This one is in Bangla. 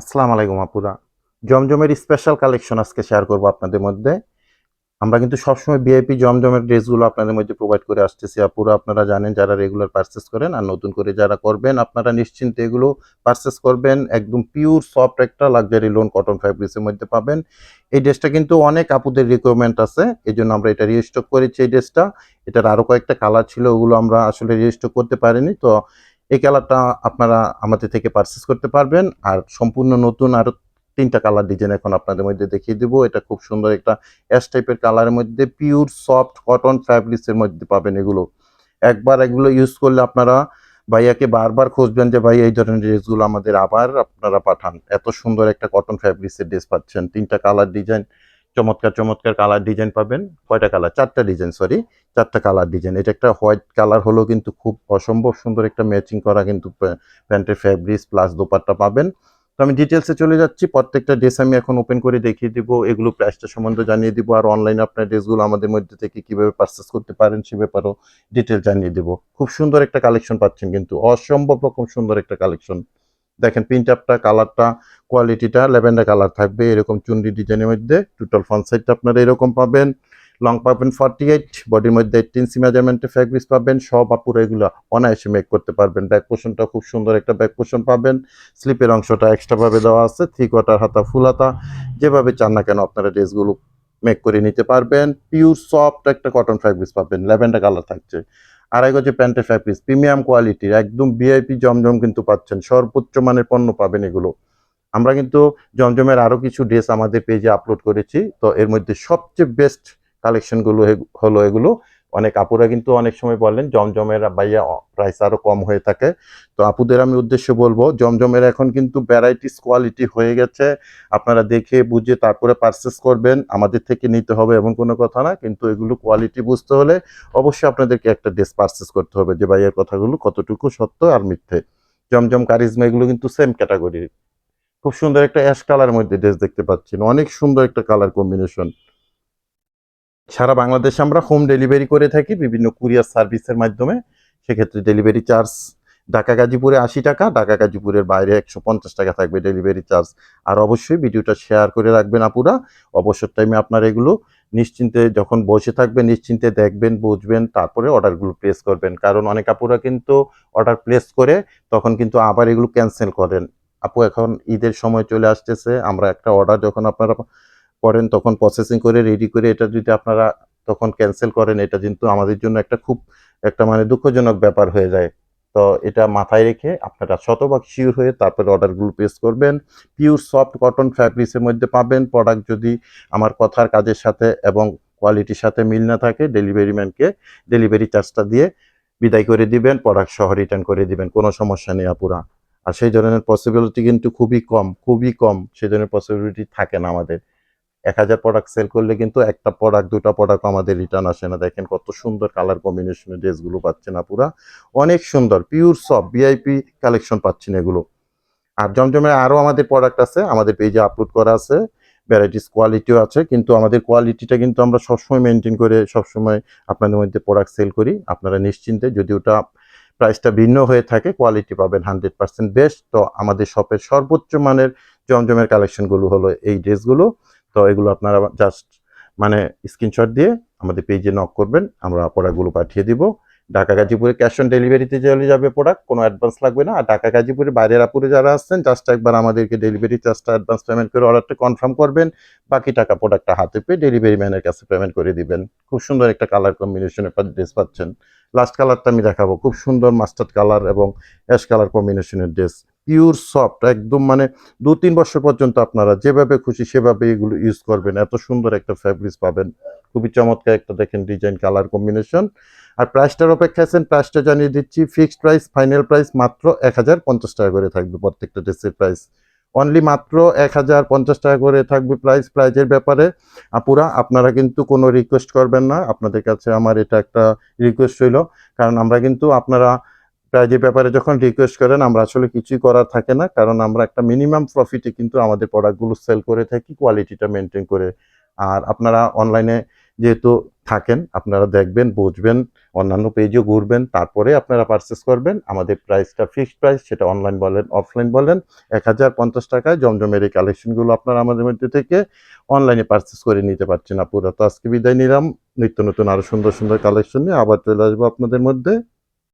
আসসালামু আলাইকুম আপুরা। জমজমের স্পেশাল কালেকশন আজকে শেয়ার করব আপনাদের মধ্যে। আমরা কিন্তু সবসময় ভিআইপি জমজমের ড্রেসগুলো আপনাদের মধ্যে প্রোভাইড করে আসতেছি আপুরা। আপনারা জানেন যারা রেগুলার পারচেজ করেন আর নতুন করে যারা করবেন আপনারা নিশ্চিন্তে এগুলো পারচেজ করবেন। একদম পিওর সফট একটা লাক্সারি লোন কটন ফ্যাব্রিক্সের মধ্যে পাবেন। এই ড্রেসটা কিন্তু অনেক আপুদের রিকোয়ারমেন্ট আছে। এজন্য আমরা এটা রিস্টক করেছি এই ড্রেসটা। এটার আরো কয়েকটা কালার ছিল ওগুলো আমরা আসলে রিস্টক করতে পারিনি। তো এই কালারটা আপনারা আমাদের থেকে পারচেজ করতে পারবেন। আর সম্পূর্ণ নতুন আরো ৩ টা কালার ডিজাইন এখন আপনাদের মধ্যে দেখিয়ে দিব। এটা খুব সুন্দর একটা অ্যাশ টাইপের কালারের মধ্যে পিওর সফট কটন ফ্যাব্রিক্সের মধ্যে পাবেন এগুলো। একবার এগুলো ইউজ করলে আপনারা ভাইয়াকে বারবার খুঁজবেন যে ভাই এই ধরনের ড্রেসগুলো আমাদের আবার আপনারা পাঠান। এত সুন্দর একটা কটন ফ্যাব্রিক্সের ড্রেস পাচ্ছেন। ৩ টা কালার ডিজাইন চমৎকার, চমৎকার কালার ডিজাইন পাবেন। কয়টা কালার? ৪ টা ডিজাইন সরি ৪ টা কালার ডিজাইন। এটা একটা হোয়াইট কালার হলেও কিন্তু খুব অসম্ভব সুন্দর একটা ম্যাচিং করা কিন্তু প্যান্টের ফ্যাব্রিক্স প্লাস দোপাট্টা পাবেন। তো আমি ডিটেলসে চলে যাচ্ছি। প্রত্যেকটা ড্রেস আমি এখন ওপেন করে দেখিয়ে দিব। এগুলো প্রাইসটা সম্বন্ধে জানিয়ে দিব। আর অনলাইনে আপনার ড্রেসগুলো আমাদের মধ্যে থেকে কিভাবে পারচেস করতে পারেন সে ব্যাপারেও ডিটেল জানিয়ে দিব। খুব সুন্দর একটা কালেকশন পাচ্ছেন কিন্তু অসম্ভব রকম সুন্দর একটা কালেকশন। দেখেন প্রিন্ট আপটা কালারটা কোয়ালিটিটা ল্যাভেন্ডার কালার থাকবে এরকম চুনরি ডিজাইনের মধ্যে। টোটাল ফ্রন্ট সাইডটা আপনারা এরকম পাবেন। লং পাবেন 48, বডির মধ্যে 18 ইঞ্চি মেজারমেন্টের ফ্যাব্রিক্স পাবেন। সব আপুরা এগুলো অনায়াসে মেক করতে পারবেন। ব্যাক পোর্শনটা খুব সুন্দর একটা ব্যাক পোর্শন পাবেন। স্লিপের অংশটা এক্সট্রা ভাবে দেওয়া আছে। 3/4 হাতা ফুল হাতা। যেভাবে চান না কেন আপনারা ড্রেসগুলো মেক করে নিতে পারবেন। পিওর সফট একটা কটন ফ্যাব্রিক্স পাবেন। ল্যাভেন্ডার কালার থাকছে। আড়াই গজে প্যান্টের ফ্যাব্রিক্স প্রিমিয়াম কোয়ালিটির একদম ভিআইপি জমজম কিন্তু পাচ্ছেন। সর্বোচ্চ মানের পণ্য পাবেন এগুলো। আমরা কিন্তু জমজমের আরো কিছু ড্রেস আমাদের পেজে আপলোড করেছি। তো এর মধ্যে সবচেয়ে বেস্ট কালেকশন গুলো হলো এগুলো। অনেক আপুরা কিন্তু অনেক সময় বলেন জমজমের ভাইয়া প্রাইস আরো কম হয়ে থাকে। তো আপুদের আমি উদ্দেশ্যে বলবো জমজমের এখন কিন্তু ভ্যারাইটিস কোয়ালিটি হয়ে গেছে। আপনারা দেখে বুঝে তারপরে পারচেস করবেন। আমাদের থেকে নিতে হবে এমন কোনো কথা না, কিন্তু এগুলো কোয়ালিটি বুঝতে হলে অবশ্যই আপনাদেরকে একটা ড্রেস পারচেস করতে হবে যে ভাইয়ের কথাগুলো কতটুকু সত্য আর মিথ্যে। জমজম কারিজমা এগুলো কিন্তু সেম ক্যাটাগরির। খুব সুন্দর একটা অ্যাশ কালার মধ্যে ড্রেস দেখতে পাচ্ছেন। অনেক সুন্দর একটা কালার কম্বিনেশন। সারা বাংলাদেশে আমরা হোম ডেলিভারি করে থাকি বিভিন্ন কুরিয়ার সার্ভিসের মাধ্যমে। সেক্ষেত্রে ডেলিভারি চার্জ ঢাকা গাজীপুরে ৮০ টাকা, ঢাকা গাজীপুরের বাইরে ১৫০ টাকা থাকবে ডেলিভারি চার্জ। আর অবশ্যই ভিডিওটা শেয়ার করে রাখবেন আপুরা। অবসর টাইমে আপনারা এগুলো নিশ্চিন্তে যখন বসে থাকবেন নিশ্চিন্তে দেখবেন বুঝবেন তারপরে অর্ডারগুলো প্লেস করবেন। কারণ অনেক আপুরা কিন্তু অর্ডার প্লেস করে তখন কিন্তু আবার এগুলো ক্যান্সেল করেন। আপু এখন ঈদের সময় চলে আসতেছে, আমরা একটা অর্ডার যখন আপনারা করেন তখন প্রসেসিং করে রেডি করে এটা যদি আপনারা তখন ক্যান্সেল করেন এটা কিন্তু আমাদের জন্য একটা খুব একটা মানে দুঃখজনক ব্যাপার হয়ে যায়। তো এটা মাথায় রেখে আপনারা শতভাগ শিওর হয়ে তারপরে অর্ডারগুলো প্লেস করবেন। পিওর সফট কটন ফ্যাব্রিক্সের মধ্যে পাবেন। প্রোডাক্ট যদি আমার কথার কাজের সাথে এবং কোয়ালিটির সাথে মিল না থাকে ডেলিভারি ম্যানকে ডেলিভারি চার্জটা দিয়ে বিদায় করে দিবেন, প্রোডাক্ট সহ রিটার্ন করে দিবেন, কোনো সমস্যা নেই আপুরা। আর সেই ধরনের পসিবিলিটি কিন্তু খুবই কম, খুবই কম সেই ধরনের পসিবিলিটি থাকে না আমাদের। ১,০০০ প্রোডাক্ট সেল করলে কিন্তু একটা প্রোডাক্ট ২টা প্রোডাক্ট আমাদের রিটার্ন আসে না। দেখেন কত সুন্দর কালার কম্বিনেশনের ড্রেসগুলো পাচ্ছেন আপুরা। অনেক সুন্দর পিওর সফট ভিআইপি কালেকশন পাচ্ছেন এগুলো। আর জমজমের আরো আমাদের প্রোডাক্ট আছে আমাদের পেজে আপলোড করা আছে। ভ্যারাইটিস কোয়ালিটিও আছে, কিন্তু আমাদের কোয়ালিটিটা কিন্তু আমরা সবসময় মেনটেন করে সবসময় আপনাদের মধ্যে প্রোডাক্ট সেল করি। আপনারা নিশ্চিন্তে যদি ওটা প্রাইসটা ভিন্ন হয়ে থাকে কোয়ালিটি পাবেন 100% বেস্ট। তো আমাদের শপের সর্বোচ্চ মানের জমজমের কালেকশনগুলো হলো এই ড্রেসগুলো। তো এগুলো আপনারা জাস্ট মানে স্ক্রিনশট দিয়ে আমাদের পেজে নক করবেন, আমরা প্রোডাক্টগুলো পাঠিয়ে দিব। ঢাকা গাজীপুরে ক্যাশ অন ডেলিভারিতে চলে যাবে প্রোডাক্ট, কোনো অ্যাডভান্স লাগবে না। আর ঢাকা গাজীপুরে বাইরের আপুরে যারা আসছেন জাস্ট একবার আমাদেরকে ডেলিভারি চার্জটা অ্যাডভান্স পেমেন্ট করে অর্ডারটা কনফার্ম করবেন। বাকি টাকা প্রোডাক্টটা হাতে পেয়ে ডেলিভারি ম্যানের কাছে পেমেন্ট করে দিবেন। খুব সুন্দর একটা কালার কম্বিনেশনের ড্রেস পাচ্ছেন। লাস্ট কালারটা আমি দেখাবো, খুব সুন্দর মাস্টার্ড কালার এবং অ্যাশ কালার কম্বিনেশনের ড্রেস। পিওর সফট একদম মানে ২-৩ বছর পর্যন্ত আপনারা যেভাবে খুশি সেভাবে এগুলো ইউজ করবেন। এত সুন্দর একটা ফ্যাব্রিক্স পাবেন। খুবই চমৎকার একটা দেখেন ডিজাইন কালার কম্বিনেশন। আর প্রাইসটার অপেক্ষা আছেন, প্রাইসটা জানিয়ে দিচ্ছি। ফিক্সড প্রাইস ফাইনাল প্রাইস মাত্র ১,০৫০ টাকা করে থাকবে প্রত্যেকটা ড্রেসের প্রাইস। অনলি মাত্র ১,০৫০ টাকা করে থাকবে প্রাইস। প্রাইজের ব্যাপারে আপুরা আপনারা কিন্তু কোনো রিকোয়েস্ট করবেন না। আপনাদের কাছে আমার এটা একটা রিকোয়েস্ট রইল। কারণ আমরা কিন্তু আপনারা প্রাইজের ব্যাপারে যখন রিকোয়েস্ট করেন আমরা আসলে কিছুই করার থাকে না। কারণ আমরা একটা মিনিমাম প্রফিটে কিন্তু আমাদের প্রোডাক্টগুলো সেল করে থাকি কোয়ালিটিটা মেনটেন করে। আর আপনারা অনলাইনে যেহেতু থাকেন, আপনারা দেখবেন, বুঝবেন, অন্যান্য পেজও ঘুরবেন, তারপরে আপনারা পারচেস করবেন। আমাদের প্রাইসটা ফিক্সড প্রাইস, সেটা অনলাইন বলেন, অফলাইন বলেন, ১,০৫০ টাকায় জমজমের এই কালেকশনগুলো আপনারা আমাদের মধ্যে থেকে অনলাইনে পারচেস করে নিতে পারছেন আপুরা। তো আজকে বিদায় নিলাম, নিত্য নতুন আরো সুন্দর সুন্দর কালেকশন নিয়ে আবার চলে আসবো আপনাদের মধ্যে।